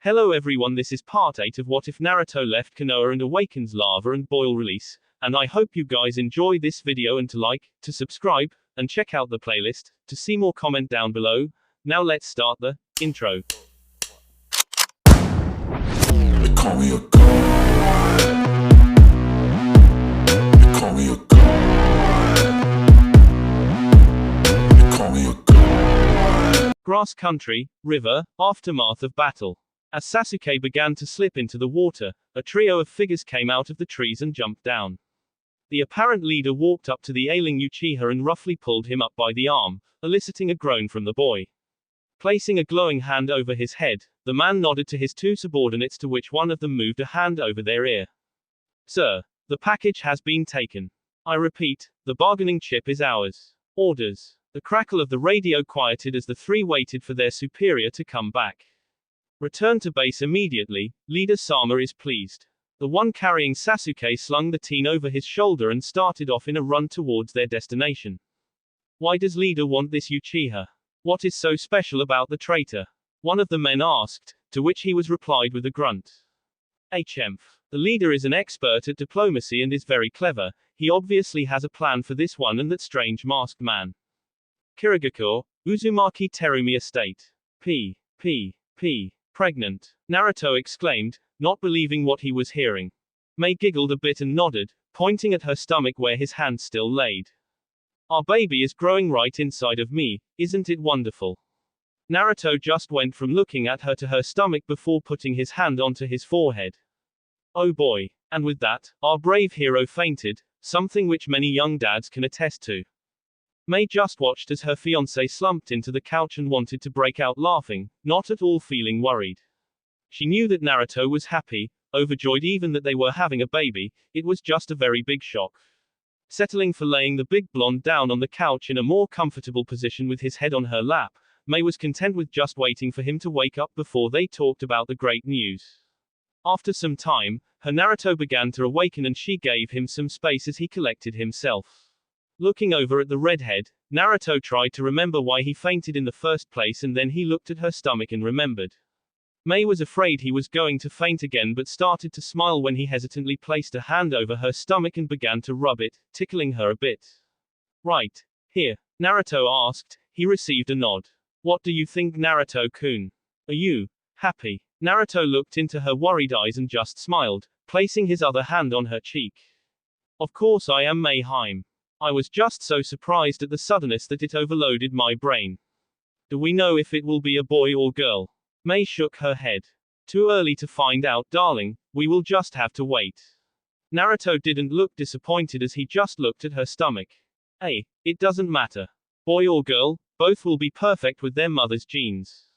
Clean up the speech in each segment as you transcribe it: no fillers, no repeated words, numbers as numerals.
Hello everyone, this is part 8 of What If Naruto Left Konoha and Awakens Lava and Boil release, and I hope you guys enjoy this video and to like, to subscribe, and check out the playlist, to see more comment down below. Now let's start the intro. They call me a god. They call me a god. They call me a god. Grass country, river, aftermath of battle. As Sasuke began to slip into the water, a trio of figures came out of the trees and jumped down. The apparent leader walked up to the ailing Uchiha and roughly pulled him up by the arm, eliciting a groan from the boy. Placing a glowing hand over his head, the man nodded to his two subordinates, to which one of them moved a hand over their ear. "Sir, the package has been taken. I repeat, the bargaining chip is ours. Orders." The crackle of the radio quieted as the three waited for their superior to come back. "Return to base immediately, Leader Sama is pleased." The one carrying Sasuke slung the teen over his shoulder and started off in a run towards their destination. "Why does Leader want this Uchiha? What is so special about the traitor?" one of the men asked, to which he was replied with a grunt. "HMF. The leader is an expert at diplomacy and is very clever. He obviously has a plan for this one and that strange masked man. Kirigakure, Uzumaki Terumi Estate. P. Pregnant," Naruto exclaimed, not believing what he was hearing. Mei giggled a bit and nodded, pointing at her stomach where his hand still laid. "Our baby is growing right inside of me, isn't it wonderful?" Naruto just went from looking at her to her stomach before putting his hand onto his forehead. Oh boy. And with that, our brave hero fainted, something which many young dads can attest to. Mei just watched as her fiancé slumped into the couch and wanted to break out laughing, not at all feeling worried. She knew that Naruto was happy, overjoyed even that they were having a baby. It was just a very big shock. Settling for laying the big blonde down on the couch in a more comfortable position with his head on her lap, Mei was content with just waiting for him to wake up before they talked about the great news. After some time, her Naruto began to awaken and she gave him some space as he collected himself. Looking over at the redhead, Naruto tried to remember why he fainted in the first place, and then he looked at her stomach and remembered. Mei was afraid he was going to faint again but started to smile when he hesitantly placed a hand over her stomach and began to rub it, tickling her a bit. "Right here?" Naruto asked. He received a nod. "What do you think, Naruto-kun? Are you happy?" Naruto looked into her worried eyes and just smiled, placing his other hand on her cheek. "Of course I am, Mei-hime. I was just so surprised at the suddenness that it overloaded my brain. Do we know if it will be a boy or girl?" Mei shook her head. "Too early to find out, darling. We will just have to wait." Naruto didn't look disappointed as he just looked at her stomach. "Hey, it doesn't matter. Boy or girl, both will be perfect with their mother's genes."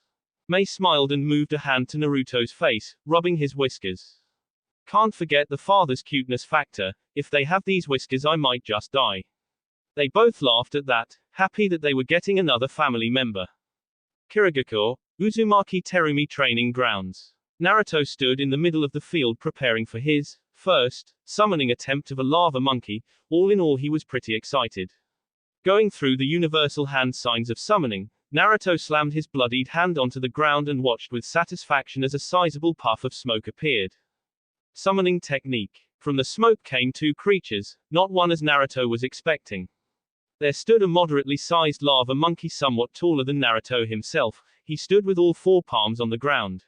Mei smiled and moved a hand to Naruto's face, rubbing his whiskers. "Can't forget the father's cuteness factor. If they have these whiskers I might just die." They both laughed at that, happy that they were getting another family member. Kirigakure, Uzumaki Terumi Training Grounds. Naruto stood in the middle of the field preparing for his first summoning attempt of a lava monkey. All in all, he was pretty excited. Going through the universal hand signs of summoning, Naruto slammed his bloodied hand onto the ground and watched with satisfaction as a sizable puff of smoke appeared. Summoning technique. From the smoke came two creatures, not one as Naruto was expecting. There stood a moderately sized lava monkey somewhat taller than Naruto himself. He stood with all four palms on the ground.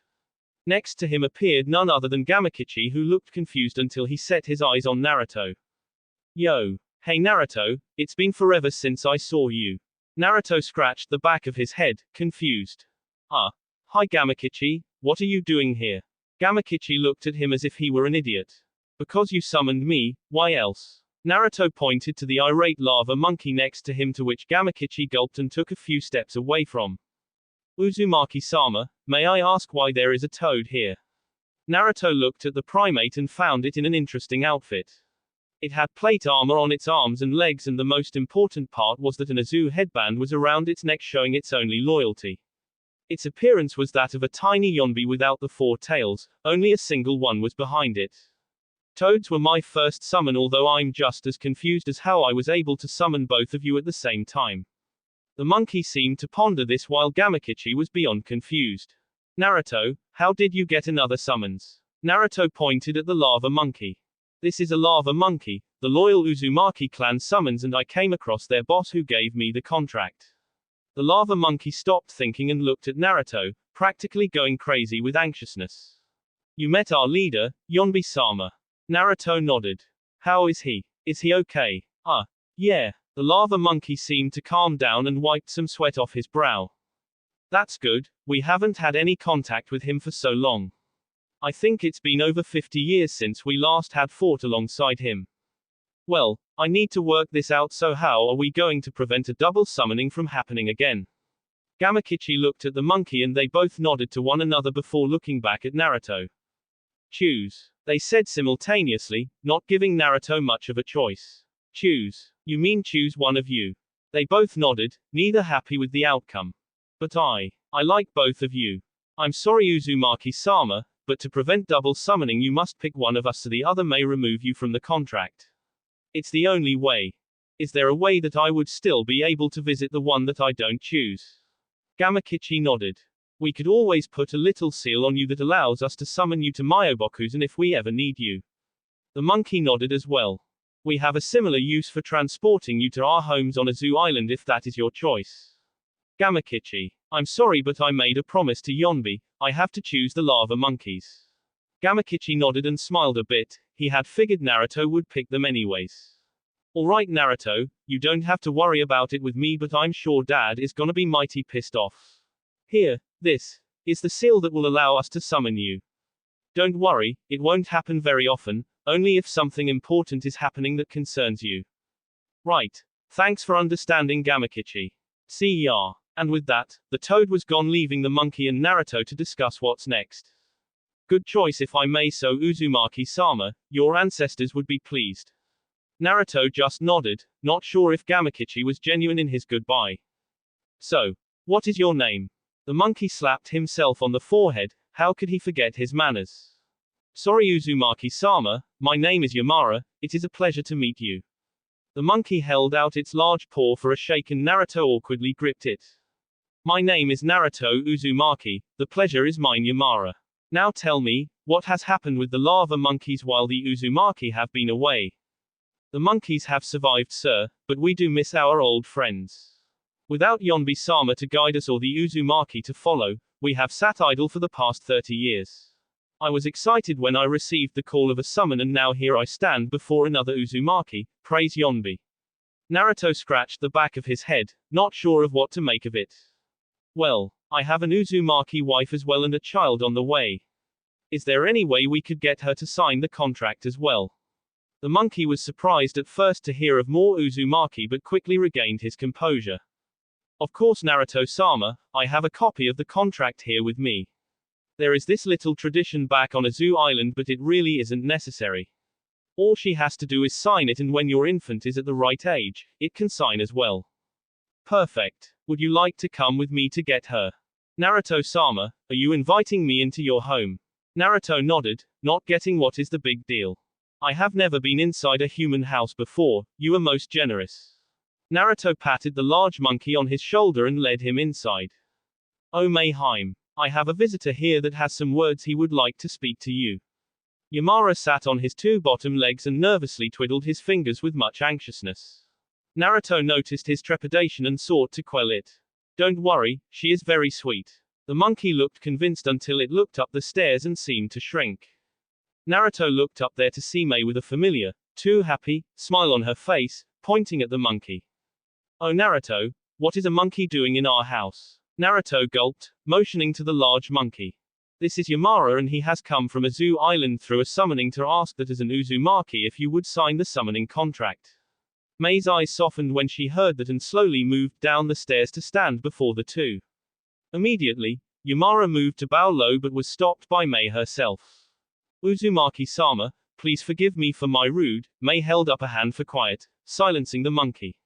Next to him appeared none other than Gamakichi, who looked confused until he set his eyes on Naruto. "Yo. Hey Naruto, it's been forever since I saw you." Naruto scratched the back of his head, confused. Hi Gamakichi, what are you doing here?" Gamakichi looked at him as if he were an idiot. "Because you summoned me, why else?" Naruto pointed to the irate lava monkey next to him, to which Gamakichi gulped and took a few steps away from. "Uzumaki-sama, may I ask why there is a toad here?" Naruto looked at the primate and found it in an interesting outfit. It had plate armor on its arms and legs, and the most important part was that an Azu headband was around its neck, showing its only loyalty. Its appearance was that of a tiny yonbi without the four tails, only a single one was behind it. "Toads were my first summon, although I'm just as confused as how I was able to summon both of you at the same time." The monkey seemed to ponder this while Gamakichi was beyond confused. "Naruto, How did you get another summons? Naruto pointed at the lava monkey. This is a lava monkey, the loyal Uzumaki clan summons, and I came across their boss who gave me the contract. The lava monkey stopped thinking and looked at Naruto, practically going crazy with anxiousness. You met our leader, Yonbi-sama. Naruto nodded. How is he? Is he okay? Yeah. The lava monkey seemed to calm down and wiped some sweat off his brow. That's good, we haven't had any contact with him for so long. I think it's been over 50 years since we last had fought alongside him. Well, I need to work this out, so how are we going to prevent a double summoning from happening again? Gamakichi looked at the monkey and they both nodded to one another before looking back at Naruto. Choose, they said simultaneously, not giving Naruto much of a choice. Choose. You mean choose one of you? They both nodded, neither happy with the outcome. But I like both of you. I'm sorry Uzumaki-sama, but to prevent double summoning you must pick one of us so the other may remove you from the contract. It's the only way. Is there a way that I would still be able to visit the one that I don't choose? Gamakichi nodded. We could always put a little seal on you that allows us to summon you to Myobokuzen if we ever need you. The monkey nodded as well. We have a similar use for transporting you to our homes on Azu Island if that is your choice. Gamakichi. I'm sorry but I made a promise to Yonbi, I have to choose the lava monkeys. Gamakichi nodded and smiled a bit, he had figured Naruto would pick them anyways. Alright Naruto, you don't have to worry about it with me, but I'm sure Dad is gonna be mighty pissed off. Here, this is the seal that will allow us to summon you. Don't worry, it won't happen very often, only if something important is happening that concerns you. Right. Thanks for understanding Gamakichi. See ya. And with that, the toad was gone, leaving the monkey and Naruto to discuss what's next. Good choice if I may, so Uzumaki-sama, your ancestors would be pleased. Naruto just nodded, not sure if Gamakichi was genuine in his goodbye. So, what is your name? The monkey slapped himself on the forehead, how could he forget his manners? Sorry Uzumaki-sama, my name is Yamara, it is a pleasure to meet you. The monkey held out its large paw for a shake and Naruto awkwardly gripped it. My name is Naruto Uzumaki, the pleasure is mine Yamara. Now tell me, what has happened with the lava monkeys while the Uzumaki have been away? The monkeys have survived, sir, but we do miss our old friends. Without Yonbi-sama to guide us or the Uzumaki to follow, we have sat idle for the past 30 years. I was excited when I received the call of a summon and now here I stand before another Uzumaki, praise Yonbi. Naruto scratched the back of his head, not sure of what to make of it. Well, I have an Uzumaki wife as well and a child on the way. Is there any way we could get her to sign the contract as well? The monkey was surprised at first to hear of more Uzumaki but quickly regained his composure. Of course Naruto-sama, I have a copy of the contract here with me. There is this little tradition back on Azu Island but it really isn't necessary. All she has to do is sign it and when your infant is at the right age, it can sign as well. Perfect. Would you like to come with me to get her? Naruto-sama, are you inviting me into your home? Naruto nodded, not getting what is the big deal. I have never been inside a human house before, you are most generous. Naruto patted the large monkey on his shoulder and led him inside. Oh Mayheim. I have a visitor here that has some words he would like to speak to you. Yamara sat on his two bottom legs and nervously twiddled his fingers with much anxiousness. Naruto noticed his trepidation and sought to quell it. Don't worry, she is very sweet. The monkey looked convinced until it looked up the stairs and seemed to shrink. Naruto looked up there to see Mei with a familiar, too happy, smile on her face, pointing at the monkey. Oh Naruto, what is a monkey doing in our house? Naruto gulped, motioning to the large monkey. This is Yamara and he has come from Azu Island through a summoning to ask that as an Uzumaki if you would sign the summoning contract. Mei's eyes softened when she heard that and slowly moved down the stairs to stand before the two. Immediately, Yamara moved to bow low but was stopped by Mei herself. Uzumaki-sama, please forgive me for my rude. Mei held up a hand for quiet, silencing the monkey.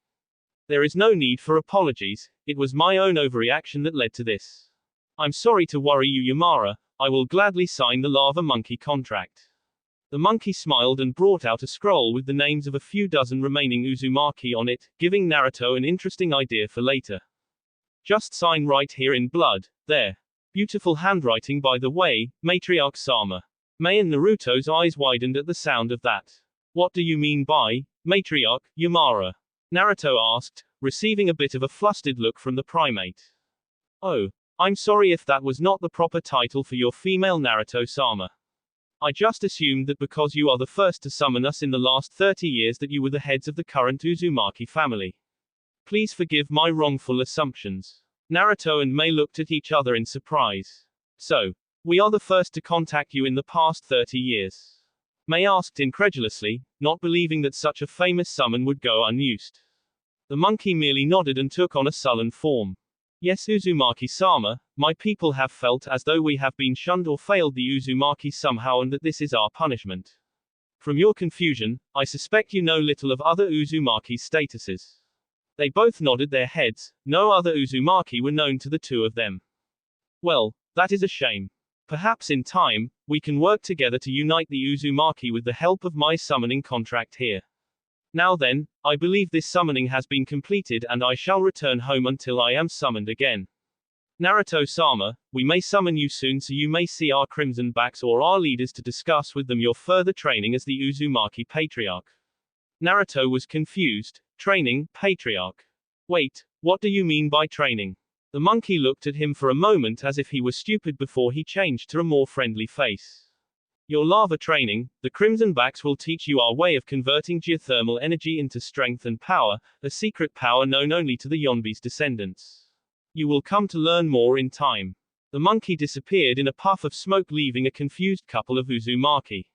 There is no need for apologies, it was my own overreaction that led to this. I'm sorry to worry you Yamara, I will gladly sign the lava monkey contract. The monkey smiled and brought out a scroll with the names of a few dozen remaining Uzumaki on it, giving Naruto an interesting idea for later. Just sign right here in blood, there. Beautiful handwriting by the way, Matriarch Sama. Mei and Naruto's eyes widened at the sound of that. What do you mean by Matriarch, Yamara? Naruto asked, receiving a bit of a flustered look from the primate. Oh, I'm sorry if that was not the proper title for your female Naruto-sama. I just assumed that because you are the first to summon us in the last 30 years that you were the heads of the current Uzumaki family. Please forgive my wrongful assumptions. Naruto and Mei looked at each other in surprise. So, we are the first to contact you in the past 30 years? Mei asked incredulously, not believing that such a famous summon would go unused. The monkey merely nodded and took on a sullen form. Yes, Uzumaki-sama, my people have felt as though we have been shunned or failed the Uzumaki somehow and that this is our punishment. From your confusion, I suspect you know little of other Uzumaki's statuses. They both nodded their heads, no other Uzumaki were known to the two of them. Well, that is a shame. Perhaps in time, we can work together to unite the Uzumaki with the help of my summoning contract here. Now then, I believe this summoning has been completed and I shall return home until I am summoned again. Naruto-sama, we may summon you soon so you may see our Crimson Backs or our leaders to discuss with them your further training as the Uzumaki Patriarch. Naruto was confused. Training, Patriarch. Wait, what do you mean by training? The monkey looked at him for a moment as if he were stupid before he changed to a more friendly face. Your lava training, the Crimson Backs will teach you our way of converting geothermal energy into strength and power, a secret power known only to the Yonbi's descendants. You will come to learn more in time. The monkey disappeared in a puff of smoke, leaving a confused couple of Uzumaki.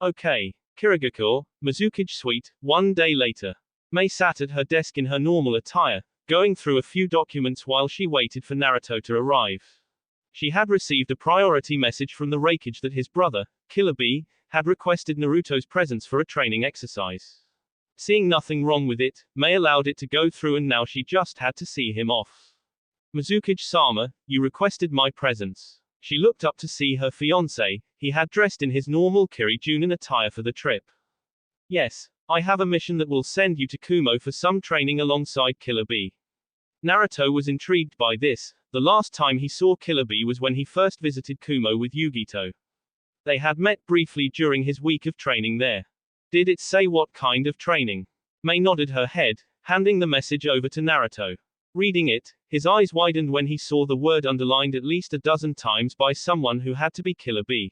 Okay. Kirigakure, Mizukage Suite, 1 day later. Mei sat at her desk in her normal attire, going through a few documents while she waited for Naruto to arrive. She had received a priority message from the Raikage that his brother, Killer Bee, had requested Naruto's presence for a training exercise. Seeing nothing wrong with it, Mei allowed it to go through and now she just had to see him off. Mizukage-sama, you requested my presence. She looked up to see her fiancé. He had dressed in his normal Kiri Junin attire for the trip. Yes, I have a mission that will send you to Kumo for some training alongside Killer Bee. Naruto was intrigued by this. The last time he saw Killer Bee was when he first visited Kumo with Yugito. They had met briefly during his week of training there. Did it say what kind of training? Mei nodded her head, handing the message over to Naruto. Reading it, his eyes widened when he saw the word underlined at least a dozen times by someone who had to be Killer Bee.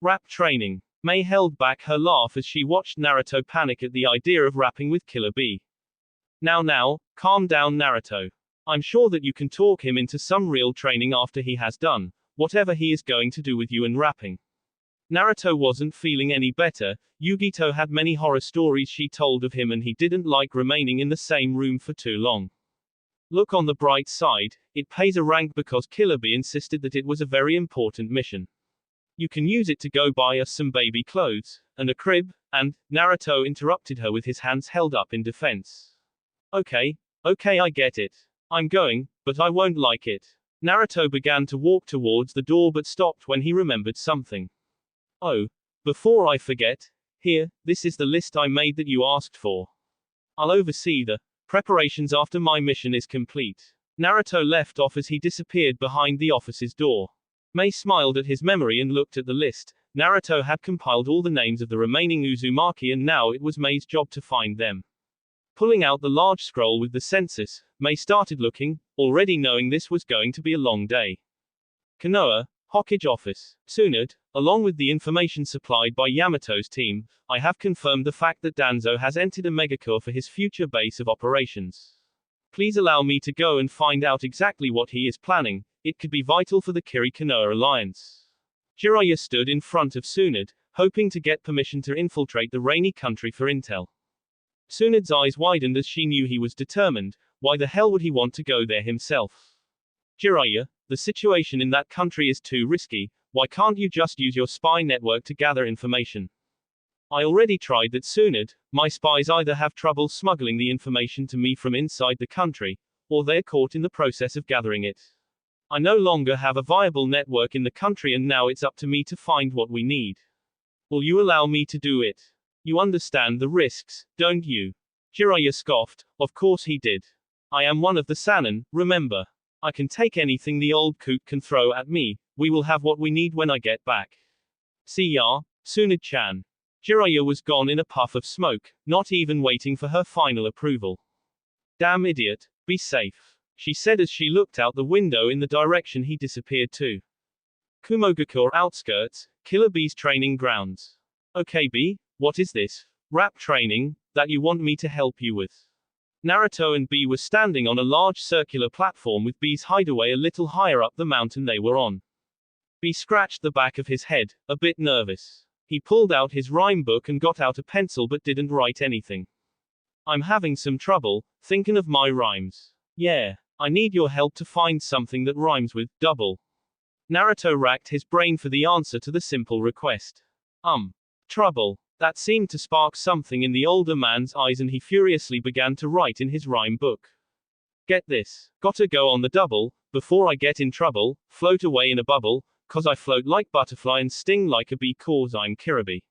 Rap training. Mei held back her laugh as she watched Naruto panic at the idea of rapping with Killer Bee. Now, calm down Naruto. I'm sure that you can talk him into some real training after he has done whatever he is going to do with you and rapping. Naruto wasn't feeling any better. Yugito had many horror stories she told of him and he didn't like remaining in the same room for too long. Look on the bright side, it pays a rank because Killer Bee insisted that it was a very important mission. You can use it to go buy us some baby clothes, and a crib, and, Naruto interrupted her with his hands held up in defense. Okay, I get it. I'm going, but I won't like it. Naruto began to walk towards the door but stopped when he remembered something. Oh, before I forget, here, this is the list I made that you asked for. I'll oversee the preparations after my mission is complete. Naruto left off as he disappeared behind the office's door. Mei smiled at his memory and looked at the list. Naruto had compiled all the names of the remaining Uzumaki and now it was Mei's job to find them. Pulling out the large scroll with the census, Mei started looking, already knowing this was going to be a long day. Konoha, Hokage Office. Tsunade, along with the information supplied by Yamato's team, I have confirmed the fact that Danzo has entered a megacore for his future base of operations. Please allow me to go and find out exactly what he is planning. It could be vital for the Kiri-Konoha alliance. Jiraiya stood in front of Tsunade, hoping to get permission to infiltrate the rainy country for intel. Tsunade's eyes widened as she knew he was determined. Why the hell would he want to go there himself? Jiraiya, the situation in that country is too risky. Why can't you just use your spy network to gather information? I already tried that, Tsunade. My spies either have trouble smuggling the information to me from inside the country, or they're caught in the process of gathering it. I no longer have a viable network in the country and now it's up to me to find what we need. Will you allow me to do it? You understand the risks, don't you? Jiraiya scoffed. Of course he did. I am one of the Sannin, remember. I can take anything the old coot can throw at me. We will have what we need when I get back. See ya, Tsunade-chan. Jiraiya was gone in a puff of smoke, not even waiting for her final approval. Damn idiot, be safe, she said as she looked out the window in the direction he disappeared to. Kumogakure outskirts, Killer Bee's training grounds. Okay B, what is this? Rap training, that you want me to help you with? Naruto and Bee were standing on a large circular platform with Bee's hideaway a little higher up the mountain they were on. Bee scratched the back of his head, a bit nervous. He pulled out his rhyme book and got out a pencil but didn't write anything. I'm having some trouble, thinking of my rhymes. Yeah, I need your help to find something that rhymes with double. Naruto racked his brain for the answer to the simple request. Trouble. That seemed to spark something in the older man's eyes and he furiously began to write in his rhyme book. Get this. Gotta go on the double, before I get in trouble, float away in a bubble, 'cause I float like butterfly and sting like a bee 'cause I'm Kiri.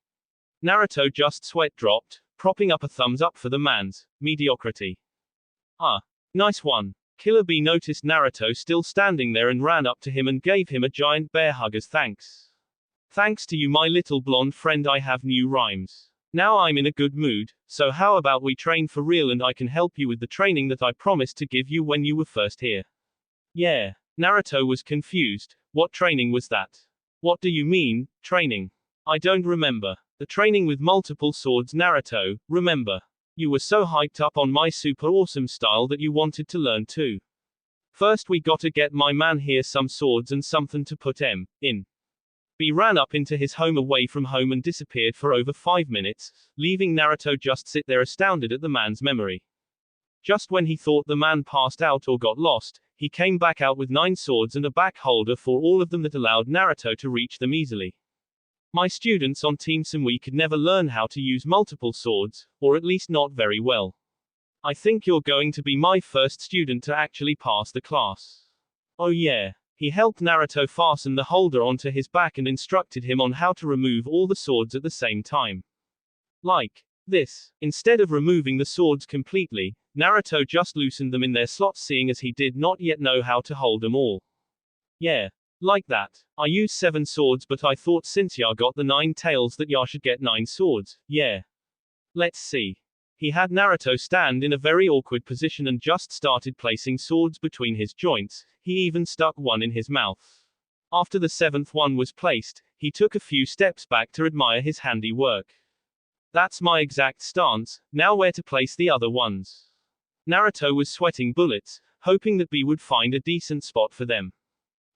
Naruto just sweat dropped, propping up a thumbs up for the man's mediocrity. Nice one. Killer Bee noticed Naruto still standing there and ran up to him and gave him a giant bear hug as thanks. Thanks to you my little blonde friend I have new rhymes. Now I'm in a good mood, so how about we train for real and I can help you with the training that I promised to give you when you were first here. Yeah. Naruto was confused. What training was that? What do you mean, training? I don't remember. The training with multiple swords Naruto, remember. You were so hyped up on my super awesome style that you wanted to learn too. First we gotta get my man here some swords and something to put in. Bee ran up into his home away from home and disappeared for over 5 minutes, leaving Naruto just sit there astounded at the man's memory. Just when he thought the man passed out or got lost, he came back out with 9 swords and a back holder for all of them that allowed Naruto to reach them easily. My students on Team Samui could never learn how to use multiple swords, or at least not very well. I think you're going to be my first student to actually pass the class. Oh yeah. He helped Naruto fasten the holder onto his back and instructed him on how to remove all the swords at the same time. Like this. Instead of removing the swords completely, Naruto just loosened them in their slots seeing as he did not yet know how to hold them all. Yeah. Like that. I use 7 swords but I thought since ya got the 9 tails that ya should get 9 swords, yeah. Let's see. He had Naruto stand in a very awkward position and just started placing swords between his joints, he even stuck one in his mouth. After the 7th one was placed, he took a few steps back to admire his handiwork. That's my exact stance, now where to place the other ones. Naruto was sweating bullets, hoping that Bee would find a decent spot for them.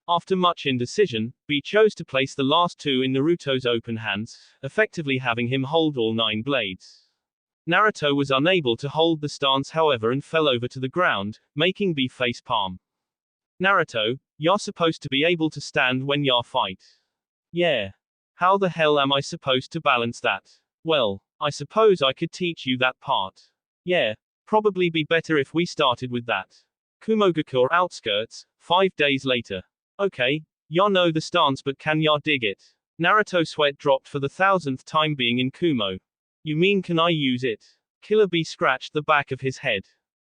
After much indecision, Bee chose to place the last 2 in Naruto's open hands, effectively having him hold all 9 blades. Naruto was unable to hold the stance however and fell over to the ground, making Bee face palm. Naruto, you're supposed to be able to stand when you fight. Yeah. How the hell am I supposed to balance that? Well, I suppose I could teach you that part. Yeah. Probably be better if we started with that. Kumogakure outskirts, 5 days later. Okay, ya know the stance but can ya dig it? Naruto sweat dropped for the 1000th time being in Kumo. You mean can I use it? Killer Bee scratched the back of his head.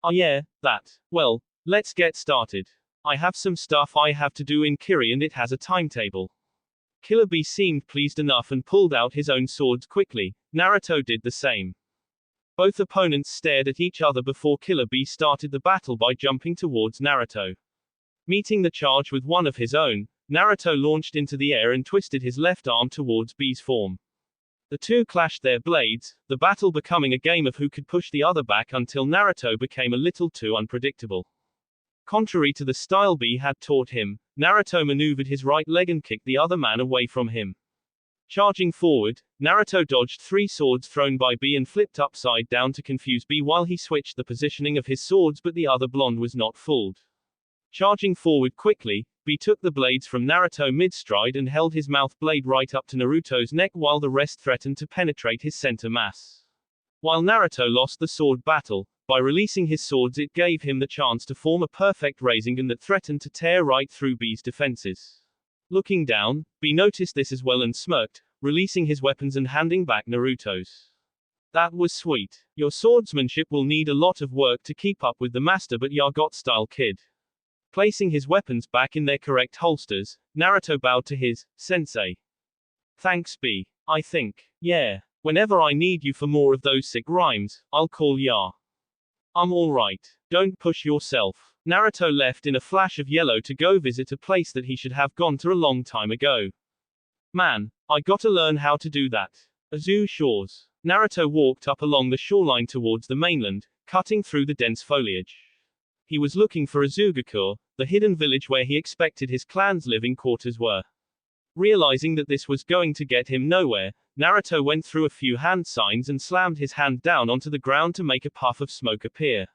Oh yeah, that. Well, let's get started. I have some stuff I have to do in Kiri and it has a timetable. Killer Bee seemed pleased enough and pulled out his own swords quickly. Naruto did the same. Both opponents stared at each other before Killer Bee started the battle by jumping towards Naruto. Meeting the charge with one of his own, Naruto launched into the air and twisted his left arm towards Bee's form. The two clashed their blades, the battle becoming a game of who could push the other back until Naruto became a little too unpredictable. Contrary to the style Bee had taught him, Naruto maneuvered his right leg and kicked the other man away from him. Charging forward, Naruto dodged 3 swords thrown by Bee and flipped upside down to confuse Bee while he switched the positioning of his swords but the other blonde was not fooled. Charging forward quickly, Bee took the blades from Naruto mid-stride and held his mouth blade right up to Naruto's neck while the rest threatened to penetrate his center mass. While Naruto lost the sword battle, by releasing his swords it gave him the chance to form a perfect Rasengan that threatened to tear right through Bee's defenses. Looking down, Bee noticed this as well and smirked, releasing his weapons and handing back Naruto's. That was sweet. Your swordsmanship will need a lot of work to keep up with the master but ya got style kid. Placing his weapons back in their correct holsters, Naruto bowed to his sensei. Thanks B. I think. Yeah. Whenever I need you for more of those sick rhymes, I'll call ya. I'm alright. Don't push yourself. Naruto left in a flash of yellow to go visit a place that he should have gone to a long time ago. Man, I gotta learn how to do that. Azuu Shores. Naruto walked up along the shoreline towards the mainland, cutting through the dense foliage. He was looking for Azugakure, the hidden village where he expected his clan's living quarters were. Realizing that this was going to get him nowhere, Naruto went through a few hand signs and slammed his hand down onto the ground to make a puff of smoke appear.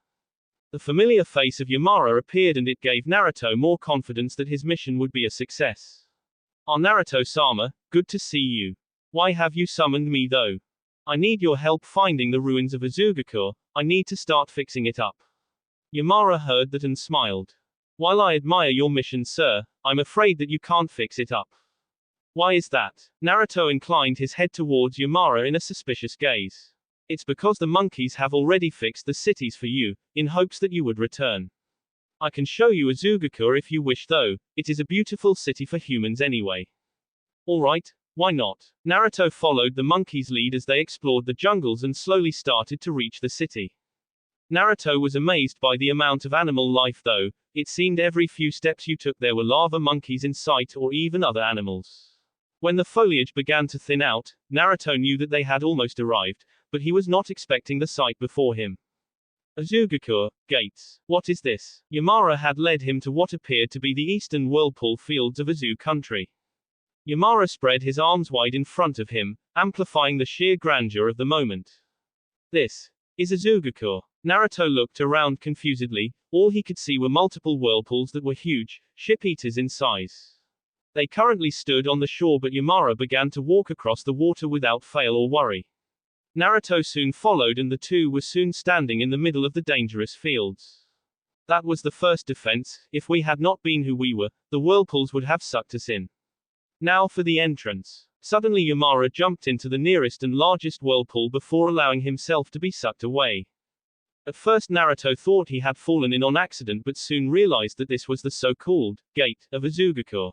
The familiar face of Yamara appeared and it gave Naruto more confidence that his mission would be a success. Ah, Naruto-sama, good to see you. Why have you summoned me though? I need your help finding the ruins of Azugakure. I need to start fixing it up. Yamara heard that and smiled. While I admire your mission, sir, I'm afraid that you can't fix it up. Why is that? Naruto inclined his head towards Yamara in a suspicious gaze. It's because the monkeys have already fixed the cities for you, in hopes that you would return. I can show you Azugakure if you wish though, it is a beautiful city for humans anyway. Alright, why not? Naruto followed the monkeys' lead as they explored the jungles and slowly started to reach the city. Naruto was amazed by the amount of animal life though, it seemed every few steps you took there were lava monkeys in sight or even other animals. When the foliage began to thin out, Naruto knew that they had almost arrived, but he was not expecting the sight before him. Azugakure, gates. What is this? Yamara had led him to what appeared to be the eastern whirlpool fields of Azuu country. Yamara spread his arms wide in front of him, amplifying the sheer grandeur of the moment. This is Azugakure. Naruto looked around confusedly, all he could see were multiple whirlpools that were huge, ship-eaters in size. They currently stood on the shore but Yamara began to walk across the water without fail or worry. Naruto soon followed and the two were soon standing in the middle of the dangerous fields. That was the first defense, if we had not been who we were, the whirlpools would have sucked us in. Now for the entrance. Suddenly Yamara jumped into the nearest and largest whirlpool before allowing himself to be sucked away. At first Naruto thought he had fallen in on accident but soon realized that this was the so-called gate of Azugakure.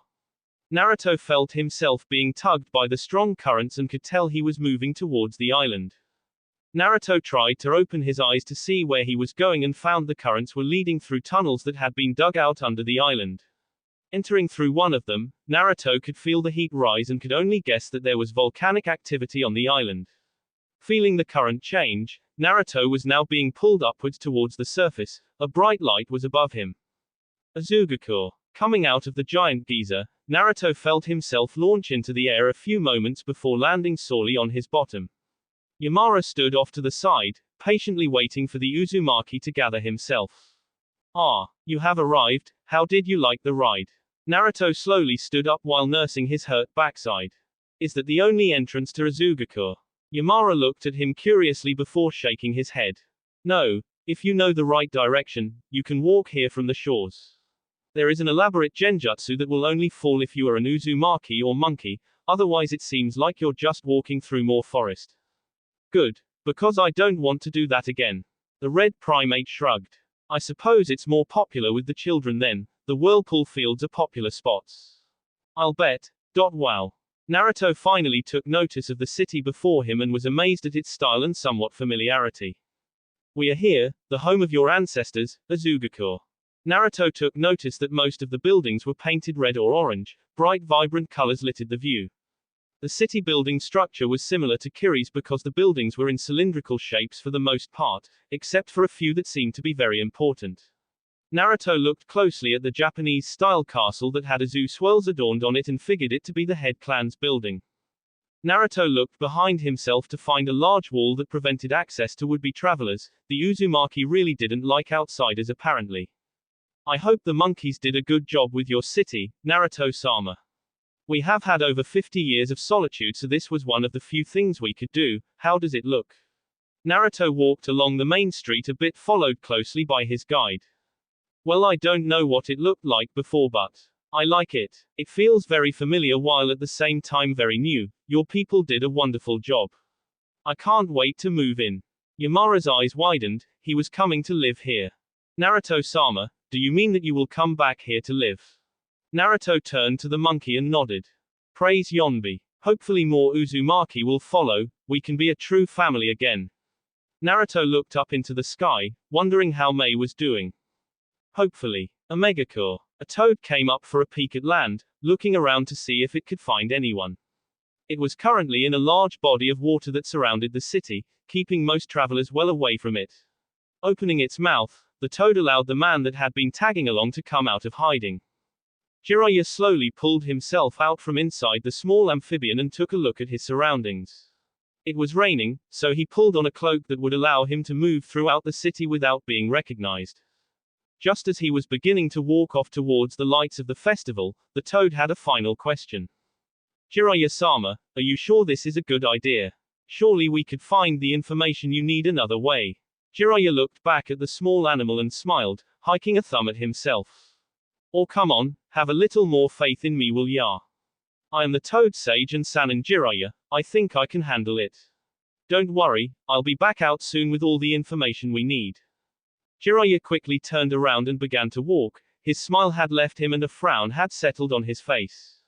Naruto felt himself being tugged by the strong currents and could tell he was moving towards the island. Naruto tried to open his eyes to see where he was going and found the currents were leading through tunnels that had been dug out under the island. Entering through one of them, Naruto could feel the heat rise and could only guess that there was volcanic activity on the island. Feeling the current change, Naruto was now being pulled upwards towards the surface. A bright light was above him. Azugakure. Coming out of the giant geyser, Naruto felt himself launch into the air a few moments before landing solely on his bottom. Yamara stood off to the side, patiently waiting for the Uzumaki to gather himself. Ah, you have arrived, how did you like the ride? Naruto slowly stood up while nursing his hurt backside. Is that the only entrance to Azugakure? Yamara looked at him curiously before shaking his head. No, if you know the right direction, you can walk here from the shores. There is an elaborate genjutsu that will only fall if you are an Uzumaki or monkey, otherwise it seems like you're just walking through more forest. Good. Because I don't want to do that again. The red primate shrugged. I suppose it's more popular with the children then, the whirlpool fields are popular spots. I'll bet. Wow. Naruto finally took notice of the city before him and was amazed at its style and somewhat familiarity. We are here, the home of your ancestors, Azugakure. Naruto took notice that most of the buildings were painted red or orange, bright vibrant colors littered the view. The city building structure was similar to Kiri's because the buildings were in cylindrical shapes for the most part, except for a few that seemed to be very important. Naruto looked closely at the Japanese-style castle that had Azuu swirls adorned on it and figured it to be the head clan's building. Naruto looked behind himself to find a large wall that prevented access to would-be travelers. The Uzumaki really didn't like outsiders apparently. I hope the monkeys did a good job with your city, Naruto-sama. We have had over 50 years of solitude so this was one of the few things we could do. How does it look? Naruto walked along the main street a bit followed closely by his guide. Well, I don't know what it looked like before but I like it. It feels very familiar while at the same time very new. Your people did a wonderful job. I can't wait to move in. Yamara's eyes widened, he was coming to live here. Naruto-sama, Do you mean that you will come back here to live? Naruto turned to the monkey and nodded. Praise Yonbi. Hopefully more Uzumaki will follow, we can be a true family again. Naruto looked up into the sky, wondering how Mei was doing. Hopefully. A megacore. A toad came up for a peek at land, looking around to see if it could find anyone. It was currently in a large body of water that surrounded the city, keeping most travelers well away from it. Opening its mouth, the toad allowed the man that had been tagging along to come out of hiding. Jiraiya slowly pulled himself out from inside the small amphibian and took a look at his surroundings. It was raining, so he pulled on a cloak that would allow him to move throughout the city without being recognized. Just as he was beginning to walk off towards the lights of the festival, the toad had a final question. Jiraiya-sama, are you sure this is a good idea? Surely we could find the information you need another way. Jiraiya looked back at the small animal and smiled, hiking a thumb at himself. Or come on, have a little more faith in me will ya? I am the Toad Sage and Sanin Jiraiya, I think I can handle it. Don't worry, I'll be back out soon with all the information we need. Jiraiya quickly turned around and began to walk, his smile had left him and a frown had settled on his face.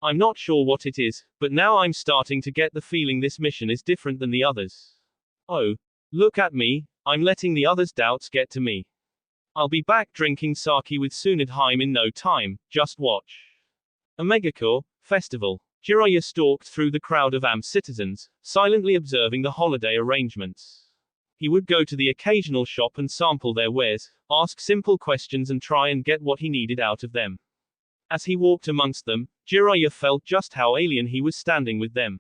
I'm not sure what it is, but now I'm starting to get the feeling this mission is different than the others. Oh, look at me, I'm letting the others' doubts get to me. I'll be back drinking sake with Sunadheim in no time, just watch. A megacore festival. Jiraiya stalked through the crowd of Am citizens, silently observing the holiday arrangements. He would go to the occasional shop and sample their wares, ask simple questions and try and get what he needed out of them. As he walked amongst them, Jiraiya felt just how alien he was standing with them.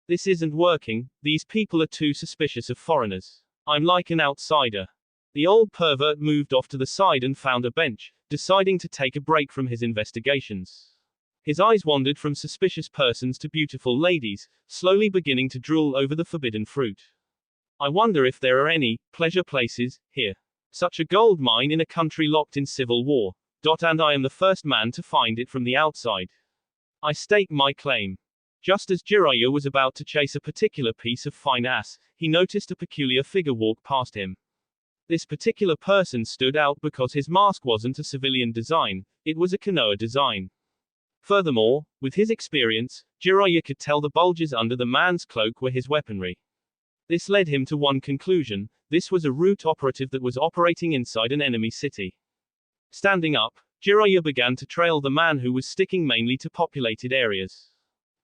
This isn't working, these people are too suspicious of foreigners. I'm like an outsider. The old pervert moved off to the side and found a bench, deciding to take a break from his investigations. His eyes wandered from suspicious persons to beautiful ladies, slowly beginning to drool over the forbidden fruit. I wonder if there are any pleasure places here. Such a gold mine in a country locked in civil war. And I am the first man to find it from the outside. I stake my claim. Just as Jiraiya was about to chase a particular piece of fine ass, he noticed a peculiar figure walk past him. This particular person stood out because his mask wasn't a civilian design, it was a Konoha design. Furthermore, with his experience, Jiraiya could tell the bulges under the man's cloak were his weaponry. This led him to one conclusion: this was a root operative that was operating inside an enemy city. Standing up, Jiraiya began to trail the man who was sticking mainly to populated areas.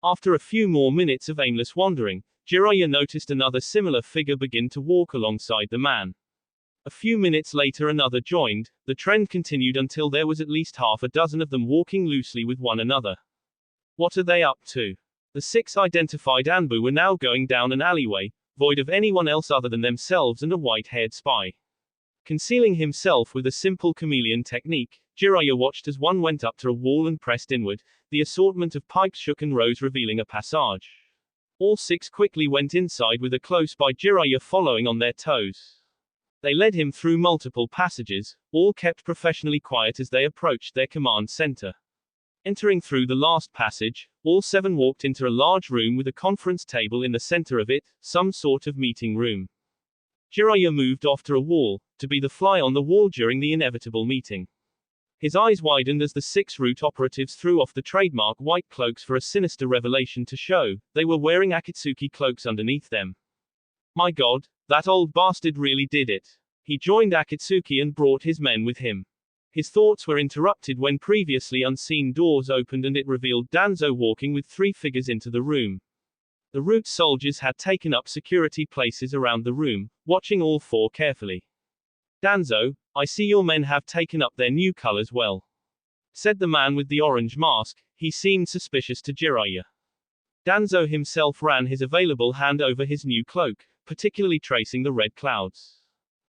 After a few more minutes of aimless wandering, Jiraiya noticed another similar figure begin to walk alongside the man. A few minutes later another joined, the trend continued until there was at least half a dozen of them walking loosely with one another. What are they up to? The 6 identified Anbu were now going down an alleyway, void of anyone else other than themselves and a white-haired spy. Concealing himself with a simple chameleon technique, Jiraiya watched as one went up to a wall and pressed inward, the assortment of pipes shook and rose revealing a passage. All 6 quickly went inside with a close by Jiraiya following on their toes. They led him through multiple passages, all kept professionally quiet as they approached their command center. Entering through the last passage, all 7 walked into a large room with a conference table in the center of it, some sort of meeting room. Jiraiya moved off to a wall, to be the fly on the wall during the inevitable meeting. His eyes widened as the 6 root operatives threw off the trademark white cloaks for a sinister revelation to show, they were wearing Akatsuki cloaks underneath them. My god, that old bastard really did it. He joined Akatsuki and brought his men with him. His thoughts were interrupted when previously unseen doors opened and it revealed Danzo walking with 3 figures into the room. The root soldiers had taken up security places around the room, watching all 4 carefully. Danzo, I see your men have taken up their new colors well, said the man with the orange mask. He seemed suspicious to Jiraiya. Danzo himself ran his available hand over his new cloak, particularly tracing the red clouds.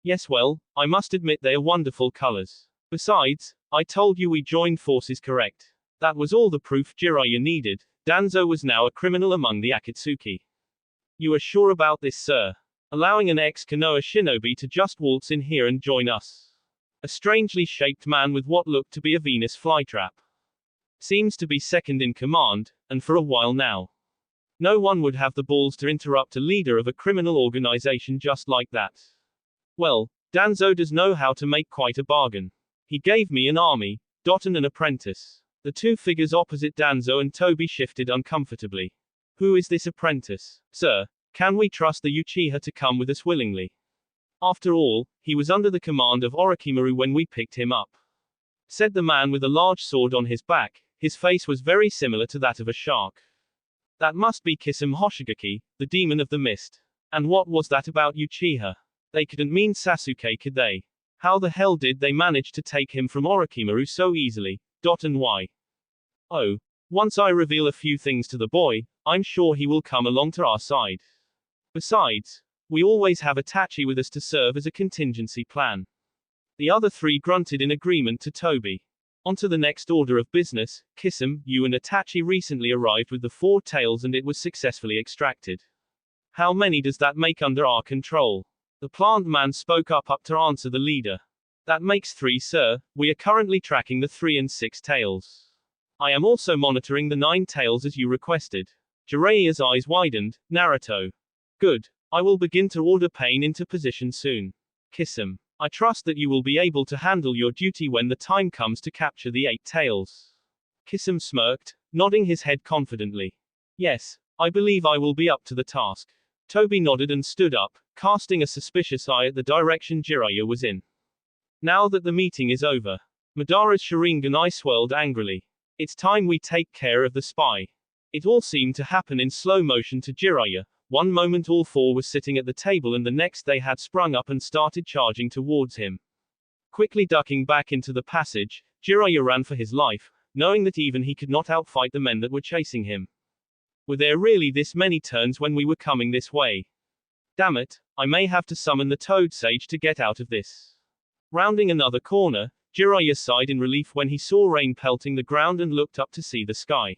Yes, well, I must admit they are wonderful colors. Besides, I told you we joined forces, correct? That was all the proof Jiraiya needed. Danzo was now a criminal among the Akatsuki. You are sure about this, sir? Allowing an ex-Konoha shinobi to just waltz in here and join us? A strangely shaped man with what looked to be a Venus flytrap. Seems to be second in command, and for a while now. No one would have the balls to interrupt a leader of a criminal organization just like that. Well, Danzo does know how to make quite a bargain. He gave me an army, and an apprentice. The two figures opposite Danzo and Toby shifted uncomfortably. Who is this apprentice? Sir, can we trust the Uchiha to come with us willingly? After all, he was under the command of Orochimaru when we picked him up. Said the man with a large sword on his back. His face was very similar to that of a shark. That must be Kisame Hoshigaki, the demon of the mist. And what was that about Uchiha? They couldn't mean Sasuke, could they? How the hell did they manage to take him from Orochimaru so easily? And why? Oh. Once I reveal a few things to the boy, I'm sure he will come along to our side. Besides, we always have Itachi with us to serve as a contingency plan. The other three grunted in agreement to Toby. On to the next order of business. Kisame, you and Itachi recently arrived with the 4 tails and it was successfully extracted. How many does that make under our control? The plant man spoke up to answer the leader. That makes 3, sir. We are currently tracking the 3 and 6 tails. I am also monitoring the 9 tails as you requested. Jiraiya's eyes widened. Naruto. Good. I will begin to order pain into position soon. Kisame. I trust that you will be able to handle your duty when the time comes to capture the 8 tails. Kisame smirked, nodding his head confidently. Yes, I believe I will be up to the task. Toby nodded and stood up, casting a suspicious eye at the direction Jiraiya was in. Now that the meeting is over, Madara's Sharingan eye swirled angrily. It's time we take care of the spy. It all seemed to happen in slow motion to Jiraiya. One moment all 4 were sitting at the table and the next they had sprung up and started charging towards him. Quickly ducking back into the passage, Jiraiya ran for his life, knowing that even he could not outfight the men that were chasing him. Were there really this many turns when we were coming this way? Damn it, I may have to summon the Toad Sage to get out of this. Rounding another corner, Jiraiya sighed in relief when he saw rain pelting the ground and looked up to see the sky.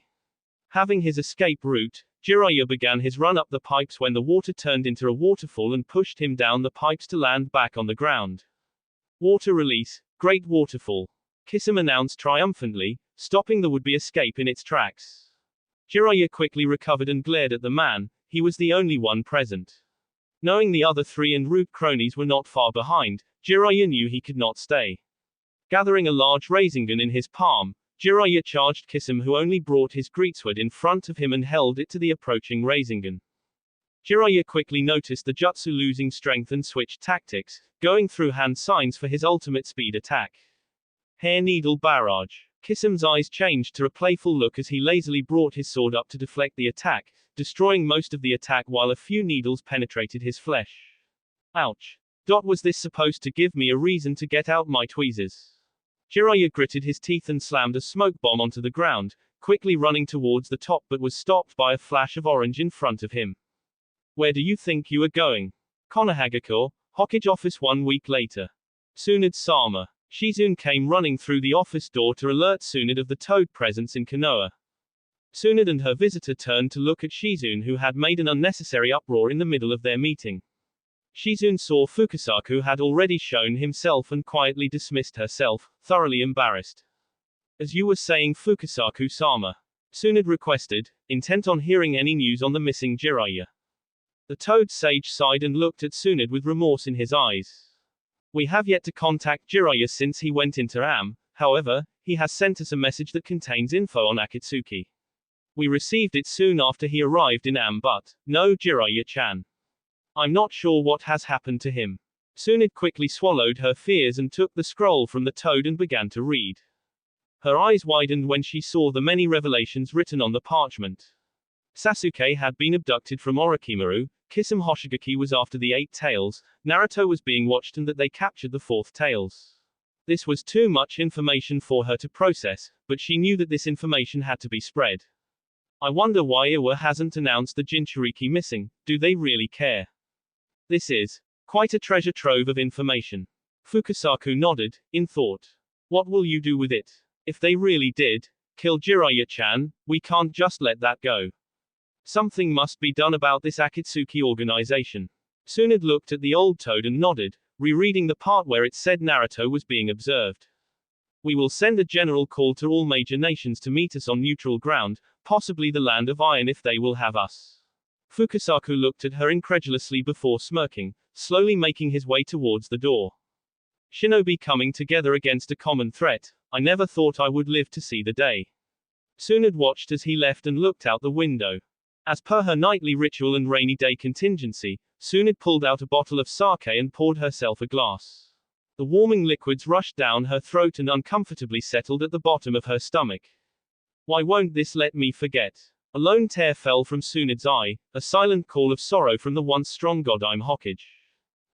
Having his escape route, Jiraiya began his run up the pipes when the water turned into a waterfall and pushed him down the pipes to land back on the ground. Water release, great waterfall. Kisame announced triumphantly, stopping the would-be escape in its tracks. Jiraiya quickly recovered and glared at the man. He was the only one present. Knowing the other 3 en route cronies were not far behind, Jiraiya knew he could not stay. Gathering a large Rasengan in his palm, Jiraiya charged Kisame, who only brought his greatsword in front of him and held it to the approaching Rasengan. Jiraiya quickly noticed the jutsu losing strength and switched tactics, going through hand signs for his ultimate speed attack. Hair Needle Barrage. Kisame's eyes changed to a playful look as he lazily brought his sword up to deflect the attack, destroying most of the attack while a few needles penetrated his flesh. Ouch. Was this supposed to give me a reason to get out my tweezers? Jiraiya gritted his teeth and slammed a smoke bomb onto the ground, quickly running towards the top but was stopped by a flash of orange in front of him. Where do you think you are going? Konohagakure, Hokage office 1 week later. Tsunade-sama. Shizune came running through the office door to alert Tsunade of the Toad presence in Konoha. Tsunade and her visitor turned to look at Shizune, who had made an unnecessary uproar in the middle of their meeting. Shizune saw Fukasaku had already shown himself and quietly dismissed herself, thoroughly embarrassed. As you were saying, Fukasaku-sama, Tsunade requested, intent on hearing any news on the missing Jiraiya. The Toad Sage sighed and looked at Tsunade with remorse in his eyes. We have yet to contact Jiraiya since he went into Am, however, he has sent us a message that contains info on Akatsuki. We received it soon after he arrived in Am, but no Jiraiya-chan. I'm not sure what has happened to him. Tsunade quickly swallowed her fears and took the scroll from the toad and began to read. Her eyes widened when she saw the many revelations written on the parchment. Sasuke had been abducted from Orochimaru, Kisame Hoshigaki was after the 8 tails, Naruto was being watched and that they captured the 4th tails. This was too much information for her to process, but she knew that this information had to be spread. I wonder why Iwa hasn't announced the Jinchuriki missing. Do they really care? This is quite a treasure trove of information. Fukasaku nodded, in thought. What will you do with it? If they really did kill Jiraiya-chan, we can't just let that go. Something must be done about this Akatsuki organization. Tsunade looked at the old toad and nodded, rereading the part where it said Naruto was being observed. We will send a general call to all major nations to meet us on neutral ground, possibly the Land of Iron if they will have us. Fukasaku looked at her incredulously before smirking, slowly making his way towards the door. Shinobi coming together against a common threat. I never thought I would live to see the day. Tsunade watched as he left and looked out the window. As per her nightly ritual and rainy day contingency, Tsunade pulled out a bottle of sake and poured herself a glass. The warming liquids rushed down her throat and uncomfortably settled at the bottom of her stomach. Why won't this let me forget? A lone tear fell from Tsunade's eye, a silent call of sorrow from the once strong Godime Hokage.